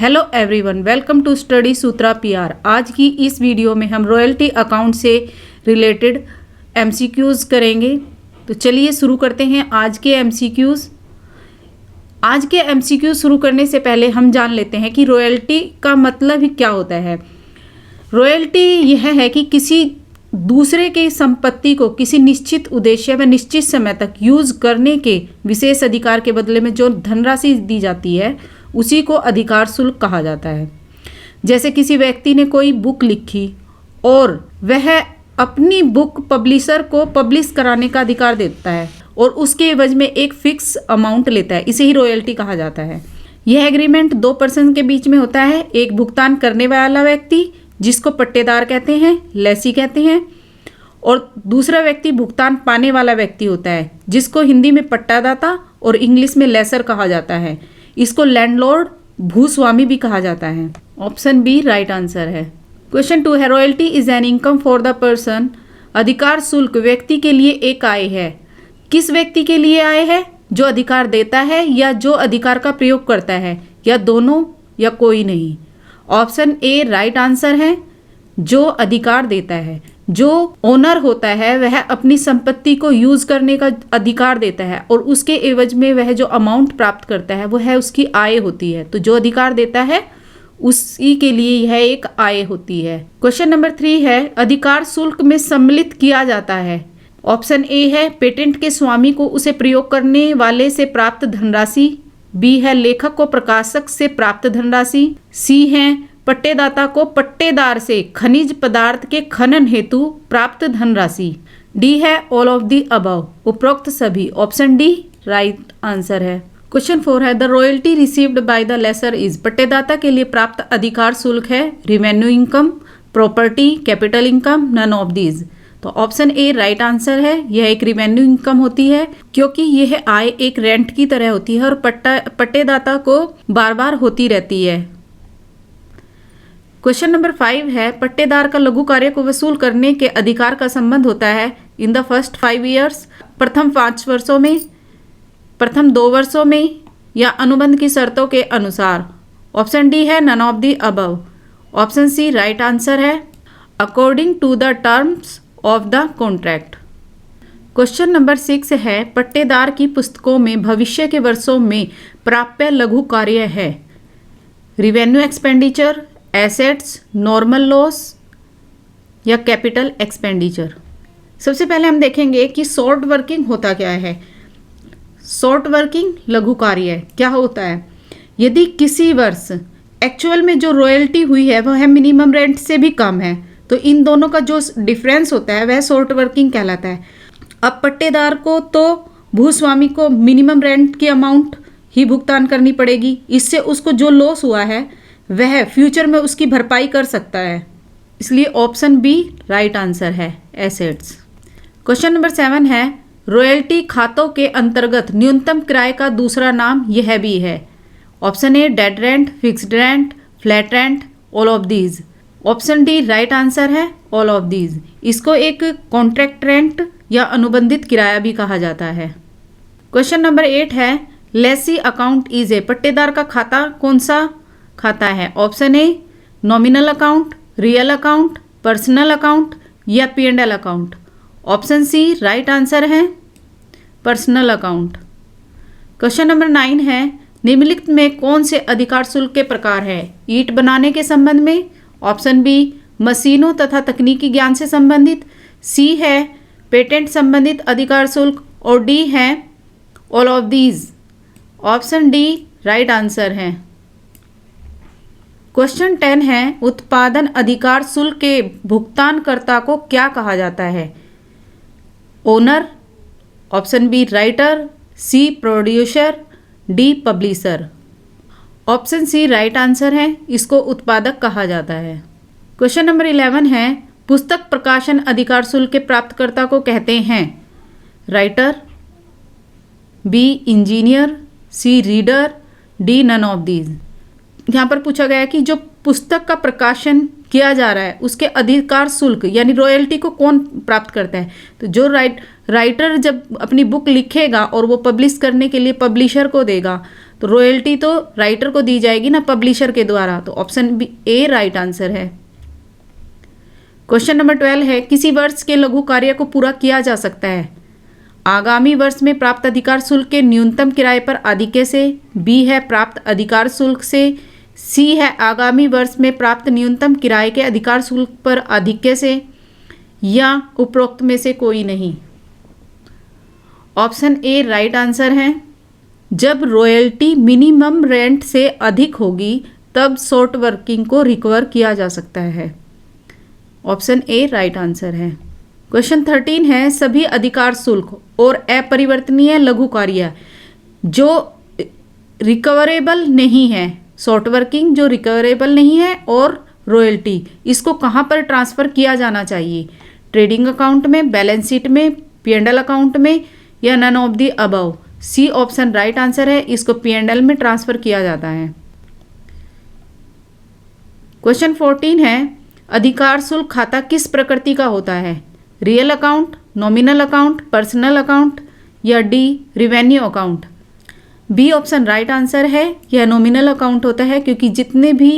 Hello everyone, welcome to study Sutra PR. आज की इस वीडियो में हम रॉयल्टी अकाउंट से रिलेटेड एमसीक्यूज़ करेंगे। तो चलिए शुरू करते हैं आज के एमसीक्यूज़। आज के एमसीक्यूज़ शुरू करने से पहले हम जान लेते हैं कि रॉयल्टी का मतलब ही क्या होता है। रॉयल्टी यह है कि किसी दूसरे की संपत्ति को किसी निश्चित उद्देश्य व निश्चित समय तक यूज़ करने के विशेष अधिकार के बदले में जो धनराशि दी जाती है उसी को अधिकार शुल्क कहा जाता है। जैसे किसी व्यक्ति ने कोई बुक लिखी और वह अपनी बुक पब्लिशर को पब्लिश कराने का अधिकार देता है और उसके एवज में एक फिक्स अमाउंट लेता है, इसे ही रॉयल्टी कहा जाता है। यह एग्रीमेंट दो पर्सन के बीच में होता है, एक भुगतान करने वाला व्यक्ति जिसको पट्टेदार कहते हैं, लेसी कहते हैं, और दूसरा व्यक्ति भुगतान पाने वाला व्यक्ति होता है जिसको हिंदी में पट्टादाता और इंग्लिश में लेसर कहा जाता है। इसको लैंडलॉर्ड, भूस्वामी भी कहा जाता है। ऑप्शन बी राइट आंसर है। क्वेश्चन 2 है, royalty is an income for the person. अधिकार शुल्क व्यक्ति के लिए एक आय है। किस व्यक्ति के लिए आय है? जो अधिकार देता है या जो अधिकार का प्रयोग करता है, या दोनों या कोई नहीं। ऑप्शन ए राइट आंसर है, जो अधिकार देता है। जो ओनर होता है वह अपनी संपत्ति को यूज करने का अधिकार देता है और उसके एवज में वह जो अमाउंट प्राप्त करता है वो है उसकी आय होती है। तो जो अधिकार देता है उसी के लिए यह एक आय होती है। क्वेश्चन नंबर 3 है, अधिकार शुल्क में सम्मिलित किया जाता है। ऑप्शन ए है पेटेंट के स्वामी को उसे प्रयोग करने वाले से प्राप्त धनराशि। बी है लेखक को प्रकाशक से प्राप्त धनराशि। सी है पट्टेदाता को पट्टेदार से खनिज पदार्थ के खनन हेतु प्राप्त धनराशि। डी है ऑल ऑफ दी अबव, उपरोक्त सभी। ऑप्शन डी राइट आंसर है। क्वेश्चन 4 है, the royalty received by the lessor is. पट्टेदाता के लिए प्राप्त अधिकार शुल्क है revenue income, property, capital income, none of these. तो ऑप्शन ए राइट आंसर है, यह एक रेवेन्यू इनकम होती है क्योंकि यह आय एक रेंट की तरह होती है और पट्टेदाता को बार बार होती रहती है। क्वेश्चन नंबर 5 है, पट्टेदार का लघु कार्य को वसूल करने के अधिकार का संबंध होता है इन द फर्स्ट 5 ईयर्स, प्रथम 5 वर्षों में, प्रथम 2 वर्षों में, या अनुबंध की शर्तों के अनुसार। ऑप्शन डी है none of the above. Option C right answer है, according to the terms of the contract. Question number 6 है, पट्टेदार की पुस्तकों में भविष्य के वर्षों में प्राप्य लघु कार्य है revenue expenditure, assets, normal loss, या कैपिटल एक्सपेंडिचर। सबसे पहले हम देखेंगे कि शॉर्ट वर्किंग होता क्या है। शॉर्ट वर्किंग लघु कार्य क्या होता है? यदि किसी वर्ष एक्चुअल में जो रॉयल्टी हुई है वह मिनिमम रेंट से भी कम है तो इन दोनों का जो डिफरेंस होता है वह शॉर्ट वर्किंग कहलाता है। अब पट्टेदार को तो भूस्वामी को मिनिमम रेंट की अमाउंट ही भुगतान करनी पड़ेगी, इससे उसको जो लॉस हुआ है वह फ्यूचर में उसकी भरपाई कर सकता है, इसलिए ऑप्शन बी राइट आंसर है, एसेट्स। क्वेश्चन नंबर 7 है, रॉयल्टी खातों के अंतर्गत न्यूनतम किराए का दूसरा नाम यह भी है। Option a dead rent, fixed rent, flat rent, all of these. Option D right answer है, ऑल ऑफ दीज। इसको एक कॉन्ट्रैक्ट रेंट या अनुबंधित किराया भी कहा जाता है। क्वेश्चन नंबर 8 है, लेसी अकाउंट इज ए। पट्टेदार का खाता कौन सा खाता है? Option A nominal account, real account, personal account, या P&L account. Option C right answer है, पर्सनल अकाउंट। क्वेश्चन नंबर 9 है, निम्नलिखित में कौन से अधिकार शुल्क के प्रकार है? ईंट बनाने के संबंध में। ऑप्शन बी मशीनों तथा तकनीकी ज्ञान से संबंधित। सी है पेटेंट संबंधित अधिकार शुल्क, और डी है all of these. Option D right answer है। क्वेश्चन 10 है, उत्पादन अधिकार शुल्क के भुगतानकर्ता को क्या कहा जाता है? Owner. Option B writer, C producer, D publisher. Option C right answer है, इसको उत्पादक कहा जाता है। क्वेश्चन नंबर 11 है, पुस्तक प्रकाशन अधिकार शुल्क के प्राप्तकर्ता को कहते हैं? Writer, B engineer, C reader, D none of these. यहाँ पर पूछा गया है कि जो पुस्तक का प्रकाशन किया जा रहा है उसके अधिकार शुल्क यानी रॉयल्टी को कौन प्राप्त करता है? तो जो राइटर जब अपनी बुक लिखेगा और वो पब्लिश करने के लिए पब्लिशर को देगा तो रॉयल्टी तो राइटर को दी जाएगी ना, पब्लिशर के द्वारा, तो ऑप्शन बी ए राइट आंसर है। क्वेश्चन नंबर 12 है, किसी वर्ष के लघु कार्य को पूरा किया जा सकता है। आगामी वर्ष में प्राप्त अधिकार शुल्क के न्यूनतम किराए पर आधिक्य से, बी है प्राप्त अधिकार शुल्क से, सी है आगामी वर्ष में प्राप्त न्यूनतम किराए के अधिकार शुल्क पर आधिक्य से, या उपरोक्त में से कोई नहीं। ऑप्शन ए राइट आंसर है। जब रॉयल्टी मिनिमम रेंट से अधिक होगी तब शॉर्ट वर्किंग को रिकवर किया जा सकता है। ऑप्शन ए राइट आंसर है। क्वेश्चन 13 है, सभी अधिकार शुल्क और अपरिवर्तनीय लघु कार्य जो रिकवरेबल नहीं है, शॉर्ट वर्किंग जो रिकवरेबल नहीं है, और रॉयल्टी, इसको कहाँ पर ट्रांसफ़र किया जाना चाहिए? ट्रेडिंग अकाउंट में, बैलेंस शीट में, P&L अकाउंट में, या none of the above. C option right answer है, इसको P&L में ट्रांसफ़र किया जाता है। क्वेश्चन 14 है, अधिकार शुल्क खाता किस प्रकृति का होता है? Real account, nominal account, personal account, या D revenue account. B option right answer है, यह नॉमिनल अकाउंट होता है क्योंकि जितने भी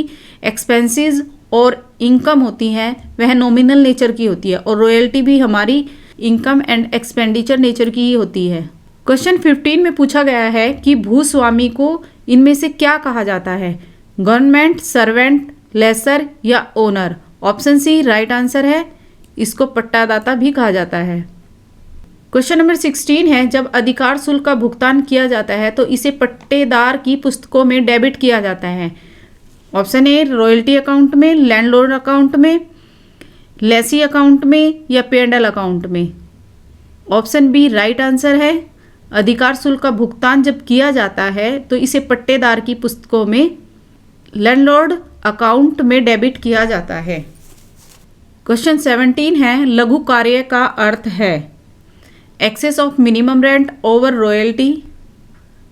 एक्सपेंसेस और इनकम होती हैं वह नॉमिनल नेचर की होती है, और रॉयल्टी भी हमारी इनकम एंड एक्सपेंडिचर नेचर की ही होती है। क्वेश्चन 15 में पूछा गया है कि भूस्वामी को इनमें से क्या कहा जाता है? गवर्नमेंट, सर्वेंट, लेसर, या owner. Option C right answer है, इसको पट्टादाता भी कहा जाता है। क्वेश्चन नंबर 16 है, जब अधिकार शुल्क का भुगतान किया जाता है तो इसे पट्टेदार की पुस्तकों में डेबिट किया जाता है। ऑप्शन ए रॉयल्टी अकाउंट में, लैंडलॉर्ड अकाउंट में, लेसी अकाउंट में, या P&L अकाउंट में। ऑप्शन बी राइट आंसर है। अधिकार शुल्क का भुगतान जब किया जाता है तो इसे पट्टेदार की पुस्तकों में, लैंडलॉर्ड अकाउंट में डेबिट किया जाता है। क्वेश्चन 17 है, लघु कार्य का अर्थ है excess of minimum rent over royalty,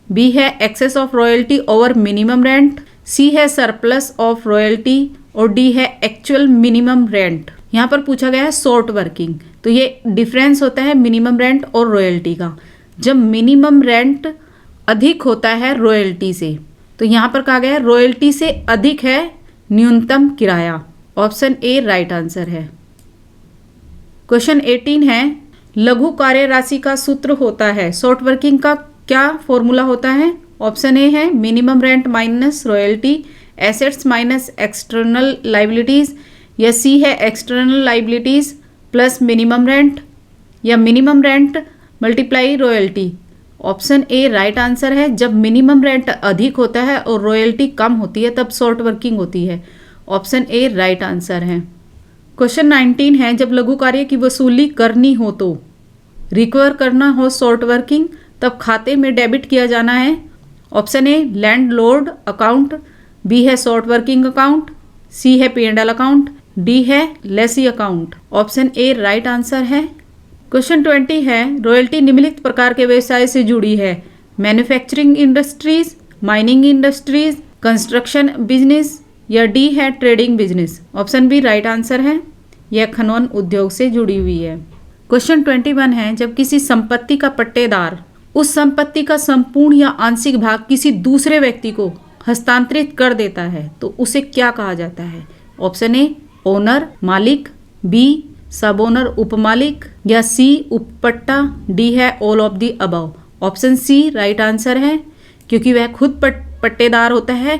B है excess of royalty over minimum rent, C है सरप्लस ऑफ रॉयल्टी, और डी है एक्चुअल मिनिमम रेंट। यहाँ पर पूछा गया है शॉर्ट वर्किंग, तो ये डिफरेंस होता है मिनिमम रेंट और रॉयल्टी का। जब मिनिमम रेंट अधिक होता है रॉयल्टी से, तो यहाँ पर कहा गया है रॉयल्टी से अधिक है न्यूनतम किराया। ऑप्शन ए राइट आंसर है। क्वेश्चन 18 है, लघु कार्य राशि का सूत्र होता है, शॉर्ट वर्किंग का क्या फॉर्मूला होता है? ऑप्शन ए है minimum rent minus royalty, assets minus external liabilities, या सी है external liabilities plus minimum rent, या minimum rent multiply royalty. Option A right answer है। जब मिनिमम रेंट अधिक होता है और रॉयल्टी कम होती है तब शॉर्ट वर्किंग होती है। ऑप्शन ए राइट आंसर है। क्वेश्चन 19 है, जब लघु कार्य की वसूली करनी हो तो रिकवर करना हो शॉर्ट वर्किंग, तब खाते में डेबिट किया जाना है। Option A landlord account, B है शॉर्ट वर्किंग अकाउंट, सी है P&L अकाउंट, डी है lessee account. Option A right answer है। क्वेश्चन 20 है, रॉयल्टी निम्नलिखित प्रकार के व्यवसाय से जुड़ी है? Manufacturing industries, mining industries, construction business, या डी है trading business. Option B right answer है, यह खनन उद्योग से जुड़ी हुई है। क्वेश्चन 21 है, जब किसी संपत्ति का पट्टेदार उस संपत्ति का संपूर्ण या आंशिक भाग किसी दूसरे व्यक्ति को हस्तांतरित कर देता है तो उसे क्या कहा जाता है? ऑप्शन ए ओनर मालिक, बी सब ओनर उपमालिक, या सी उपपट्टा, डी है all of the above. Option C right answer है, क्योंकि वह खुद पट्टेदार होता है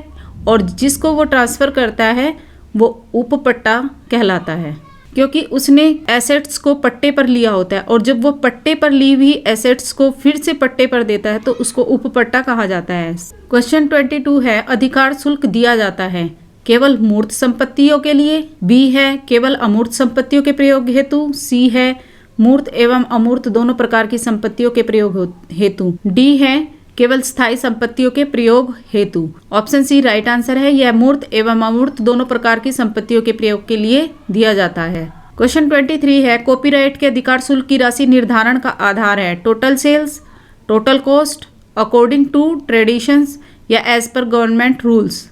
और जिसको वो ट्रांसफ़र करता है वो उपपट्टा कहलाता है, क्योंकि उसने एसेट्स को पट्टे पर लिया होता है, और जब वो पट्टे पर ली हुई एसेट्स को फिर से पट्टे पर देता है तो उसको उपपट्टा कहा जाता है। क्वेश्चन 22 है, अधिकार शुल्क दिया जाता है केवल मूर्त संपत्तियों के लिए, बी है केवल अमूर्त संपत्तियों के प्रयोग हेतु, सी है मूर्त एवं अमूर्त दोनों प्रकार की संपत्तियों के प्रयोग हेतु, डी है केवल स्थायी संपत्तियों के प्रयोग हेतु। ऑप्शन सी राइट आंसर है, यह मूर्त एवं अमूर्त दोनों प्रकार की संपत्तियों के प्रयोग के लिए दिया जाता है। क्वेश्चन 23 है, कॉपीराइट के अधिकार शुल्क की राशि निर्धारण का आधार है total sales, total cost, according to traditions, या as per government rules.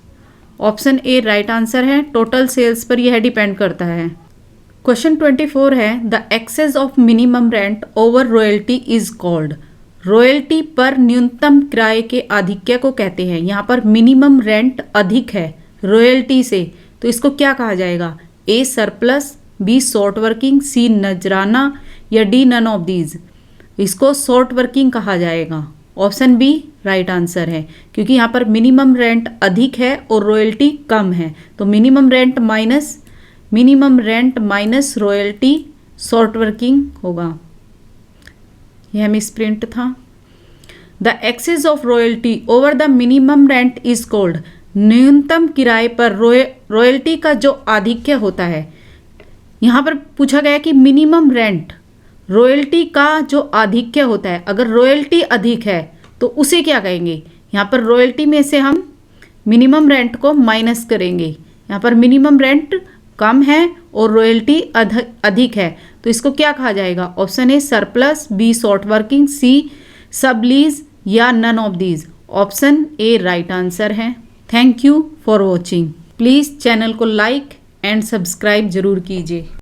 Option A right answer है, टोटल सेल्स पर यह डिपेंड करता है। क्वेश्चन 24 है, the excess of minimum rent over royalty is called. Royalty पर न्यूनतम किराए के आधिक्य को कहते हैं। यहाँ पर मिनिमम रेंट अधिक है रॉयल्टी से, तो इसको क्या कहा जाएगा? ए सरप्लस, बी शॉर्ट वर्किंग, सी नजराना या डी नन ऑफ दीज। इसको शॉर्ट वर्किंग कहा जाएगा। ऑप्शन बी राइट आंसर है, क्योंकि यहाँ पर मिनिमम रेंट अधिक है और रॉयल्टी कम है, तो minimum rent minus royalty short working होगा। यह मिस प्रिंट था। The excess of royalty over the minimum rent is called. न्यूनतम किराए पर रॉयल्टी का जो आधिक्य होता है, यहाँ पर पूछा गया कि मिनिमम रेंट रॉयल्टी का जो आधिक्य होता है, अगर रॉयल्टी अधिक है तो उसे क्या कहेंगे? यहाँ पर रॉयल्टी में से हम मिनिमम रेंट को माइनस करेंगे। यहाँ पर मिनिमम रेंट कम है और रॉयल्टी अधिक है, तो इसको क्या कहा जाएगा? Option A surplus, B short working, C sublease या none of these. Option A right answer है। Thank you for watching. Please channel को लाइक एंड सब्सक्राइब जरूर कीजिए।